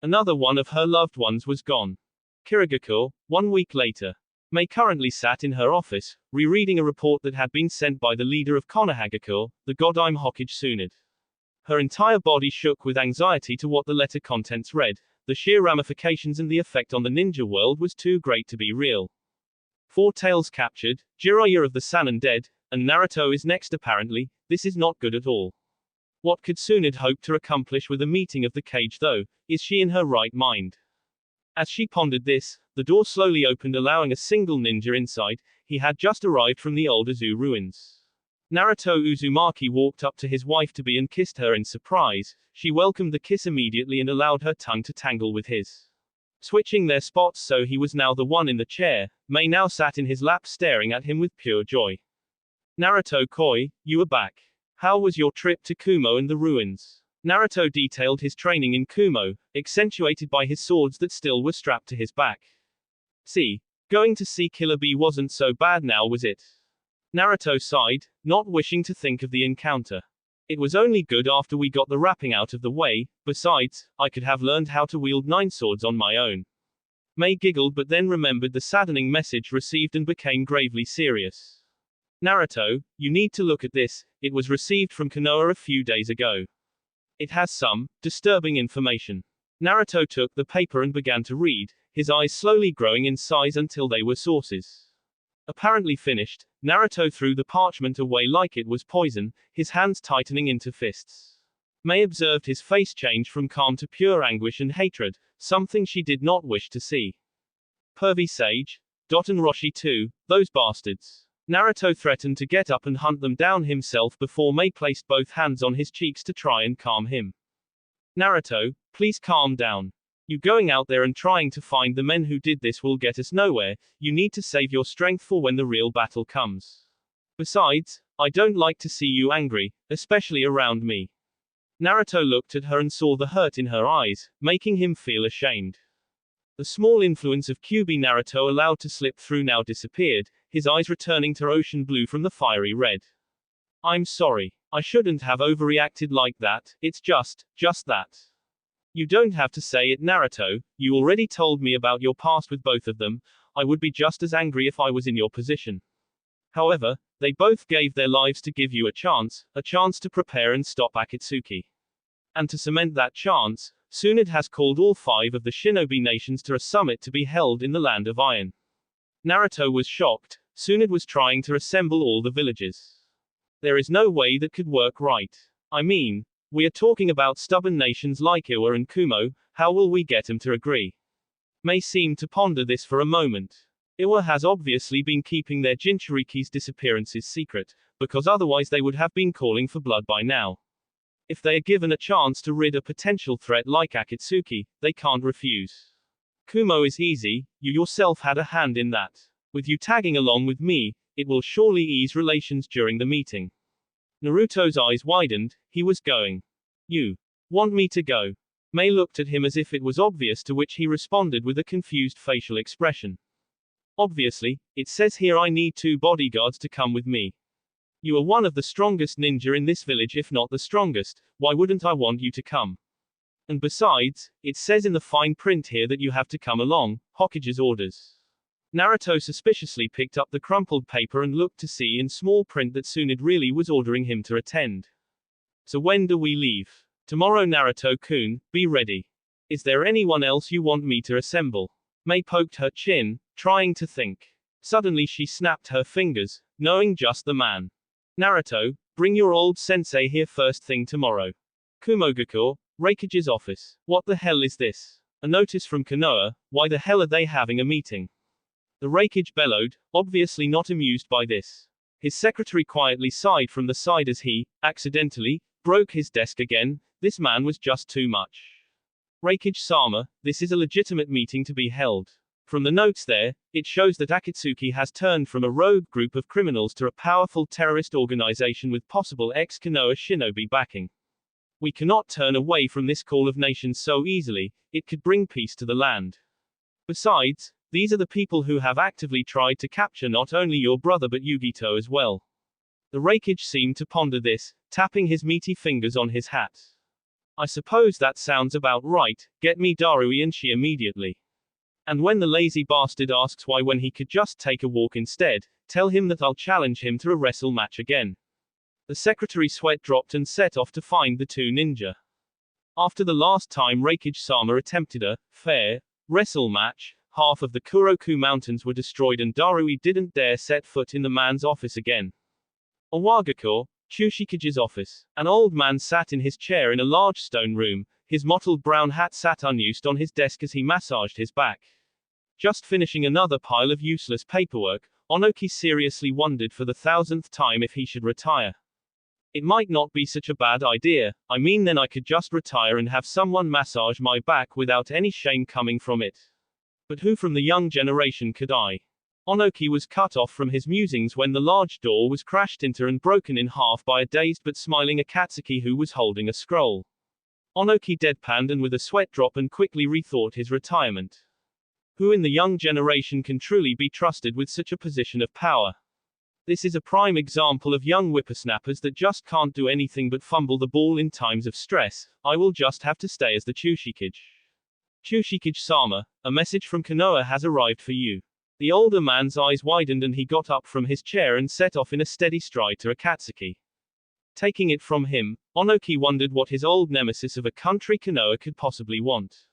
Another one of her loved ones was gone. Kirigako, 1 week later. Mei currently sat in her office, rereading a report that had been sent by the leader of Konoha, the Godime Hokage Tsunade. Her entire body shook with anxiety to what the letter contents read. The sheer ramifications and the effect on the ninja world was too great to be real. 4 tails captured, Jiraiya of the Sannin dead, and Naruto is next apparently. This is not good at all. What could Tsunade hope to accomplish with a meeting of the cage though? Is she in her right mind? As she pondered this, the door slowly opened allowing a single ninja inside. He had just arrived from the old Azu ruins. Naruto Uzumaki walked up to his wife-to-be and kissed her in surprise. She welcomed the kiss immediately and allowed her tongue to tangle with his. Switching their spots so he was now the one in the chair, Mei now sat in his lap staring at him with pure joy. Naruto Koi, you are back. How was your trip to Kumo and the ruins? Naruto detailed his training in Kumo, accentuated by his swords that still were strapped to his back. See, going to see Killer Bee wasn't so bad now was it? Naruto sighed, not wishing to think of the encounter. It was only good after we got the wrapping out of the way. Besides, I could have learned how to wield 9 swords on my own. Mei giggled but then remembered the saddening message received and became gravely serious. Naruto, you need to look at this. It was received from Konoha a few days ago. It has some disturbing information. Naruto took the paper and began to read, his eyes slowly growing in size until they were sources. Apparently finished, Naruto threw the parchment away like it was poison, his hands tightening into fists. Mei observed his face change from calm to pure anguish and hatred, something she did not wish to see. Pervy Sage. And Roshi too, those bastards. Naruto threatened to get up and hunt them down himself before Mei placed both hands on his cheeks to try and calm him. Naruto, please calm down. You going out there and trying to find the men who did this will get us nowhere. You need to save your strength for when the real battle comes. Besides, I don't like to see you angry, especially around me. Naruto looked at her and saw the hurt in her eyes, making him feel ashamed. The small influence of QB Naruto allowed to slip through now disappeared, his eyes returning to ocean blue from the fiery red. I'm sorry. I shouldn't have overreacted like that. It's just that. You don't have to say it, Naruto. You already told me about your past with both of them. I would be just as angry if I was in your position. However, they both gave their lives to give you a chance to prepare and stop Akatsuki. And to cement that chance, Tsunade has called all 5 of the shinobi nations to a summit to be held in the Land of Iron. Naruto was shocked. Tsunade was trying to assemble all the villages. There is no way that could work right. I mean, we are talking about stubborn nations like Iwa and Kumo. How will we get them to agree? Mei seemed to ponder this for a moment. Iwa has obviously been keeping their Jinchuriki's disappearances secret, because otherwise they would have been calling for blood by now. If they are given a chance to rid a potential threat like Akatsuki, they can't refuse. Kumo is easy, you yourself had a hand in that. With you tagging along with me, it will surely ease relations during the meeting. Naruto's eyes widened, he was going. You want me to go? Mei looked at him as if it was obvious, to which he responded with a confused facial expression. Obviously, it says here I need 2 bodyguards to come with me. You are one of the strongest ninja in this village, if not the strongest. Why wouldn't I want you to come? And besides, it says in the fine print here that you have to come along, Hokage's orders. Naruto suspiciously picked up the crumpled paper and looked to see in small print that Tsunade really was ordering him to attend. So when do we leave? Tomorrow, Naruto-kun, be ready. Is there anyone else you want me to assemble? Mei poked her chin, trying to think. Suddenly she snapped her fingers, knowing just the man. Naruto, bring your old sensei here first thing tomorrow. Kumogaku, Raikage's office. What the hell is this? A notice from Konoha. Why the hell are they having a meeting? The Raikage bellowed, obviously not amused by this. His secretary quietly sighed from the side as he, accidentally, broke his desk again. This man was just too much. Raikage-sama, this is a legitimate meeting to be held. From the notes there, it shows that Akatsuki has turned from a rogue group of criminals to a powerful terrorist organization with possible ex-Konoha shinobi backing. We cannot turn away from this call of nations so easily, it could bring peace to the land. Besides, these are the people who have actively tried to capture not only your brother but Yugito as well. The Raikage seemed to ponder this, tapping his meaty fingers on his hat. I suppose that sounds about right, get me Darui and she immediately. And when the lazy bastard asks why when he could just take a walk instead, tell him that I'll challenge him to a wrestle match again. The secretary sweat dropped and set off to find the two ninja. After the last time Raikage-sama attempted a fair wrestle match, half of the Kuroku Mountains were destroyed and Darui didn't dare set foot in the man's office again. Awagako, Chushikage's office. An old man sat in his chair in a large stone room, his mottled brown hat sat unused on his desk as he massaged his back. Just finishing another pile of useless paperwork, Onoki seriously wondered for the 1000th time if he should retire. It might not be such a bad idea, I mean then I could just retire and have someone massage my back without any shame coming from it. But who from the young generation could I? Onoki was cut off from his musings when the large door was crashed into and broken in half by a dazed but smiling Akatsuki who was holding a scroll. Onoki deadpanned and with a sweat drop and quickly rethought his retirement. Who in the young generation can truly be trusted with such a position of power? This is a prime example of young whippersnappers that just can't do anything but fumble the ball in times of stress. I will just have to stay as the Chushikage. Chushikage-sama, a message from Konoha has arrived for you. The older man's eyes widened and he got up from his chair and set off in a steady stride to Akatsuki. Taking it from him, Onoki wondered what his old nemesis of a country Konoha could possibly want.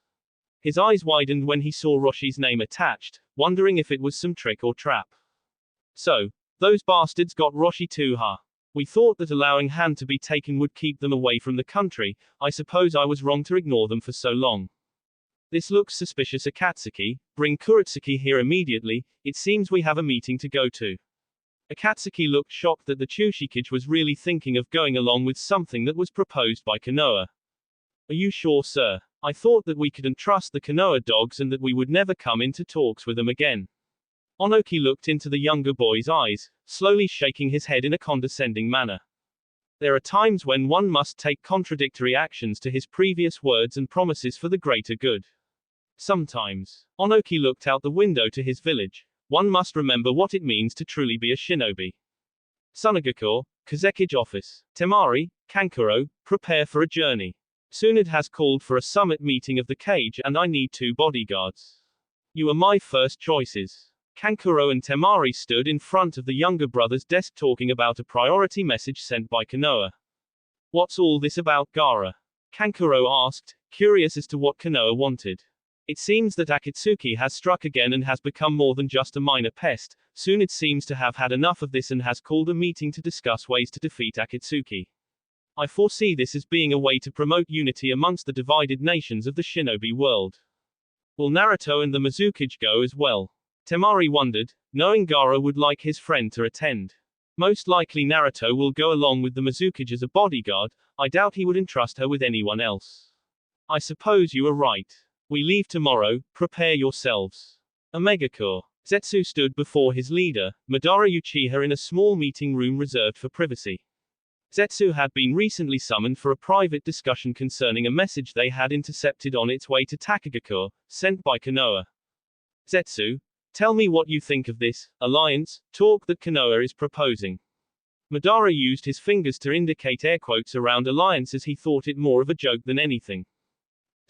His eyes widened when he saw Roshi's name attached, wondering if it was some trick or trap. So, those bastards got Roshi too, huh? We thought that allowing Han to be taken would keep them away from the country. I suppose I was wrong to ignore them for so long. This looks suspicious, Akatsuki. Bring Kuretsuki here immediately, it seems we have a meeting to go to. Akatsuki looked shocked that the Chushikage was really thinking of going along with something that was proposed by Konoha. Are you sure, sir? I thought that we couldn't trust the Konoha dogs and that we would never come into talks with them again. Onoki looked into the younger boy's eyes, slowly shaking his head in a condescending manner. There are times when one must take contradictory actions to his previous words and promises for the greater good. Sometimes, Onoki looked out the window to his village. One must remember what it means to truly be a shinobi. Sunagako, Kazekage office. Temari, Kankuro, prepare for a journey. Tsunade has called for a summit meeting of the cage and I need 2 bodyguards. You are my first choices. Kankuro and Temari stood in front of the younger brother's desk talking about a priority message sent by Konoha. What's all this about, Gaara? Kankuro asked, curious as to what Konoha wanted. It seems that Akatsuki has struck again and has become more than just a minor pest. Tsunade seems to have had enough of this and has called a meeting to discuss ways to defeat Akatsuki. I foresee this as being a way to promote unity amongst the divided nations of the shinobi world. Will Naruto and the Mizukage go as well? Temari wondered, knowing Gaara would like his friend to attend. Most likely Naruto will go along with the Mizukage as a bodyguard. I doubt he would entrust her with anyone else. I suppose you are right. We leave tomorrow, prepare yourselves. Omegakure. Zetsu stood before his leader, Madara Uchiha, in a small meeting room reserved for privacy. Zetsu had been recently summoned for a private discussion concerning a message they had intercepted on its way to Takagakure, sent by Konoha. Zetsu, tell me what you think of this alliance talk that Konoha is proposing. Madara used his fingers to indicate air quotes around alliance as he thought it more of a joke than anything.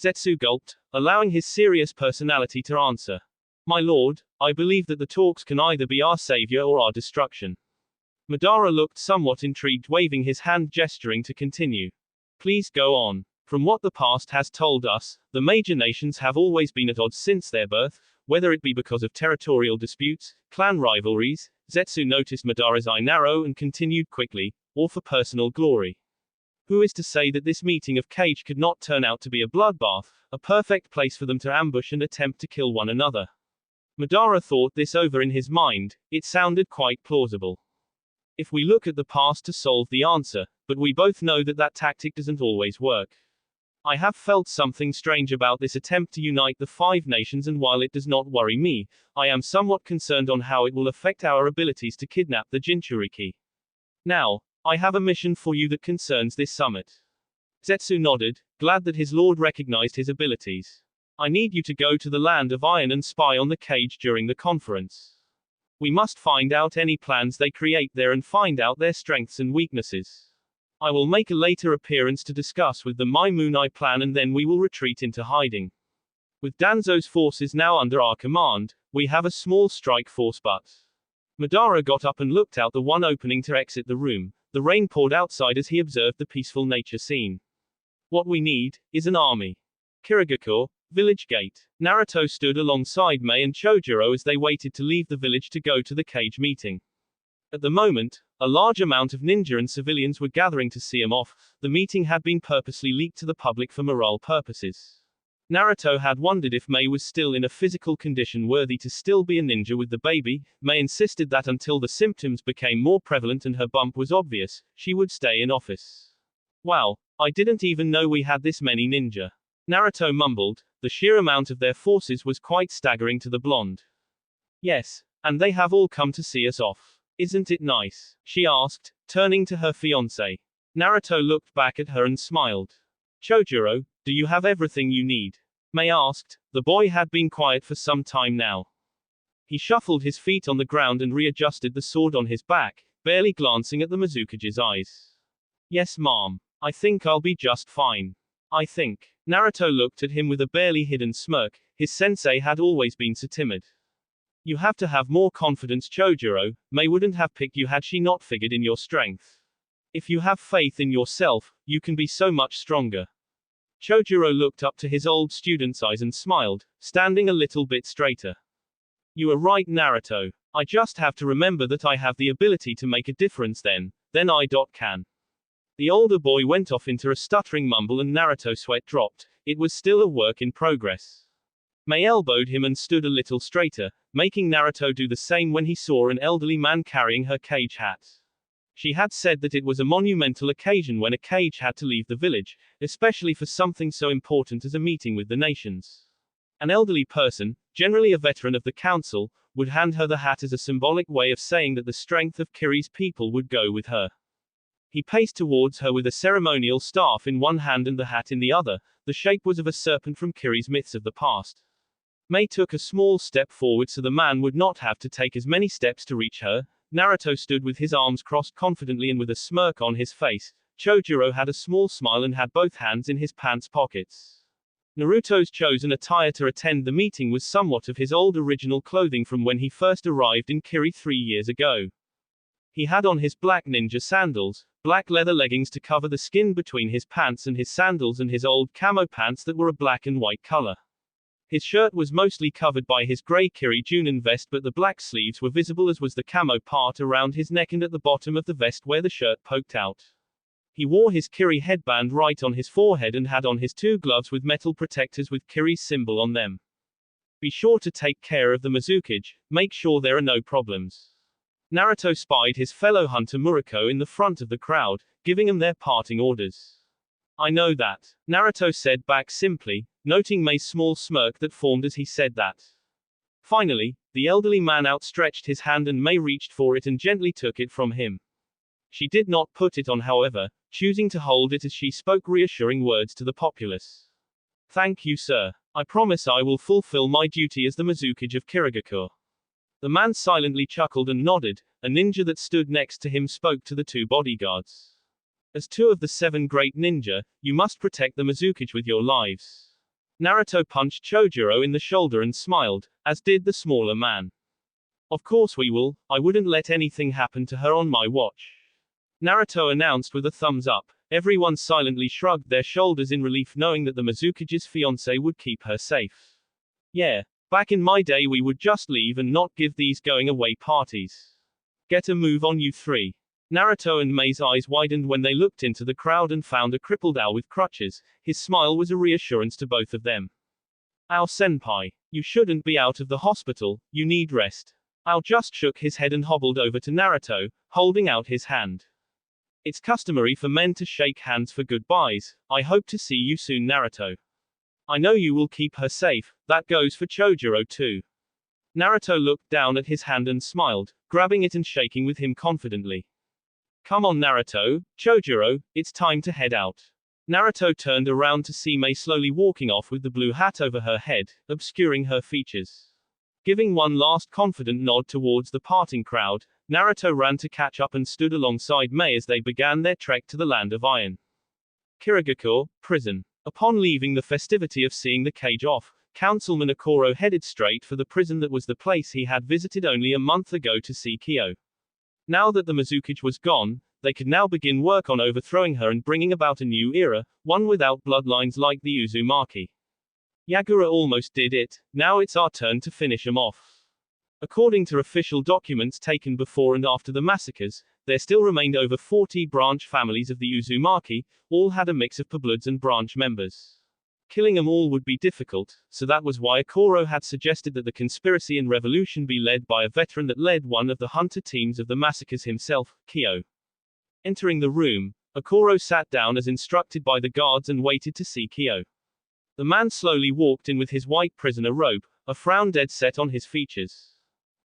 Zetsu gulped, allowing his serious personality to answer. My lord, I believe that the talks can either be our savior or our destruction. Madara looked somewhat intrigued, waving his hand gesturing to continue. Please go on. From what the past has told us, the major nations have always been at odds since their birth, whether it be because of territorial disputes, clan rivalries, Zetsu noticed Madara's eye narrow and continued quickly, or for personal glory. Who is to say that this meeting of Cage could not turn out to be a bloodbath, a perfect place for them to ambush and attempt to kill one another? Madara thought this over in his mind, it sounded quite plausible. If we look at the past to solve the answer, but we both know that that tactic doesn't always work. I have felt something strange about this attempt to unite the 5 nations, and while it does not worry me, I am somewhat concerned on how it will affect our abilities to kidnap the Jinchuriki. Now, I have a mission for you that concerns this summit. Zetsu nodded, glad that his lord recognized his abilities. I need you to go to the land of iron and spy on the cage during the conference. We must find out any plans they create there and find out their strengths and weaknesses. I will make a later appearance to discuss with them my Moon Eye plan, and then we will retreat into hiding. With Danzo's forces now under our command, we have a small strike force, but... Madara got up and looked out the one opening to exit the room. The rain poured outside as he observed the peaceful nature scene. What we need is an army. Kirigakure, village gate. Naruto stood alongside Mei and Chojuro as they waited to leave the village to go to the cage meeting. At the moment, a large amount of ninja and civilians were gathering to see him off. The meeting had been purposely leaked to the public for morale purposes. Naruto had wondered if Mei was still in a physical condition worthy to still be a ninja with the baby. Mei insisted that until the symptoms became more prevalent and her bump was obvious, she would stay in office. Wow, I didn't even know we had this many ninja. Naruto mumbled. The sheer amount of their forces was quite staggering to the blonde. Yes, and they have all come to see us off. Isn't it nice? She asked, turning to her fiancé. Naruto looked back at her and smiled. Chojuro, do you have everything you need? Mei asked. The boy had been quiet for some time now. He shuffled his feet on the ground and readjusted the sword on his back, barely glancing at the Mizukage's eyes. Yes, ma'am. I think I'll be just fine. I think. Naruto looked at him with a barely hidden smirk. His sensei had always been so timid. You have to have more confidence, Chojuro. Mei wouldn't have picked you had she not figured in your strength. If you have faith in yourself, you can be so much stronger. Chojuro looked up to his old student's eyes and smiled, standing a little bit straighter. You are right, Naruto. I just have to remember that I have the ability to make a difference then I can. The older boy went off into a stuttering mumble and Naruto's sweat dropped. It was still a work in progress. Mei elbowed him and stood a little straighter, making Naruto do the same when he saw an elderly man carrying her cage hat. She had said that it was a monumental occasion when a cage had to leave the village, especially for something so important as a meeting with the nations. An elderly person, generally a veteran of the council, would hand her the hat as a symbolic way of saying that the strength of Kiri's people would go with her. He paced towards her with a ceremonial staff in one hand and the hat in the other. The shape was of a serpent from Kiri's myths of the past. Mei took a small step forward so the man would not have to take as many steps to reach her. Naruto stood with his arms crossed confidently and with a smirk on his face. Chojuro had a small smile and had both hands in his pants pockets. Naruto's chosen attire to attend the meeting was somewhat of his old original clothing from when he first arrived in Kiri 3 years ago. He had on his black ninja sandals, black leather leggings to cover the skin between his pants and his sandals, and his old camo pants that were a black and white color. His shirt was mostly covered by his gray Kiri Junin vest, but the black sleeves were visible, as was the camo part around his neck and at the bottom of the vest where the shirt poked out. He wore his Kiri headband right on his forehead and had on his 2 gloves with metal protectors with Kiri's symbol on them. Be sure to take care of the Mizukage, make sure there are no problems. Naruto spied his fellow hunter Murako in the front of the crowd, giving him their parting orders. I know that, Naruto said back simply, noting Mei's small smirk that formed as he said that. Finally, the elderly man outstretched his hand and Mei reached for it and gently took it from him. She did not put it on, however, choosing to hold it as she spoke reassuring words to the populace. Thank you, sir. I promise I will fulfill my duty as the Mizukage of Kirigakure. The man silently chuckled and nodded. A ninja that stood next to him spoke to the 2 bodyguards. As 2 of the 7 great ninja, you must protect the Mizukage with your lives. Naruto punched Chojuro in the shoulder and smiled, as did the smaller man. Of course we will, I wouldn't let anything happen to her on my watch. Naruto announced with a thumbs up. Everyone silently shrugged their shoulders in relief, knowing that the Mizukage's fiancé would keep her safe. Yeah. Back in my day we would just leave and not give these going away parties. Get a move on, you 3. Naruto and Mei's eyes widened when they looked into the crowd and found a crippled Ao with crutches. His smile was a reassurance to both of them. Ao senpai, you shouldn't be out of the hospital, you need rest. Ao just shook his head and hobbled over to Naruto, holding out his hand. It's customary for men to shake hands for goodbyes. I hope to see you soon, Naruto. I know you will keep her safe. That goes for Chojuro too. Naruto looked down at his hand and smiled, grabbing it and shaking with him confidently. Come on, Naruto, Chojuro, it's time to head out. Naruto turned around to see Mei slowly walking off with the blue hat over her head, obscuring her features. Giving one last confident nod towards the parting crowd, Naruto ran to catch up and stood alongside Mei as they began their trek to the land of iron. Kirigakure, prison. Upon leaving the festivity of seeing the cage off, Councilman Okoro headed straight for the prison that was the place he had visited only a month ago to see Kyo. Now that the Mizukage was gone, they could now begin work on overthrowing her and bringing about a new era, one without bloodlines like the Uzumaki. Yagura almost did it, now it's our turn to finish 'em off. According to official documents taken before and after the massacres, there still remained over 40 branch families of the Uzumaki, all had a mix of purebloods and branch members. Killing them all would be difficult, so that was why Okoro had suggested that the conspiracy and revolution be led by a veteran that led one of the hunter teams of the massacres himself, Kyo. Entering the room, Okoro sat down as instructed by the guards and waited to see Kyo. The man slowly walked in with his white prisoner robe, a frown dead set on his features.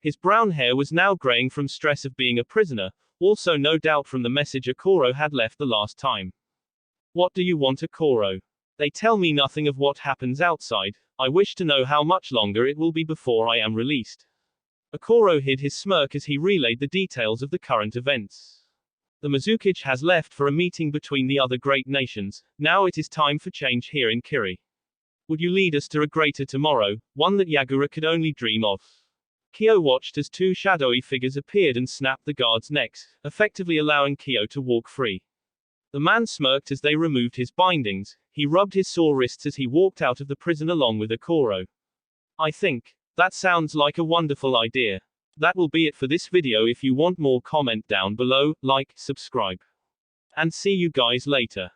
His brown hair was now graying from stress of being a prisoner, also no doubt from the message Okoro had left the last time. What do you want, Okoro? They tell me nothing of what happens outside. I wish to know how much longer it will be before I am released. Okoro hid his smirk as he relayed the details of the current events. The Mizukage has left for a meeting between the other great nations. Now it is time for change here in Kiri. Would you lead us to a greater tomorrow, one that Yagura could only dream of? Kyo watched as two shadowy figures appeared and snapped the guards' necks, effectively allowing Kyo to walk free. The man smirked as they removed his bindings. He rubbed his sore wrists as he walked out of the prison along with Okoro. I think that sounds like a wonderful idea. That will be it for this video. If you want more, comment down below, like, subscribe. And see you guys later.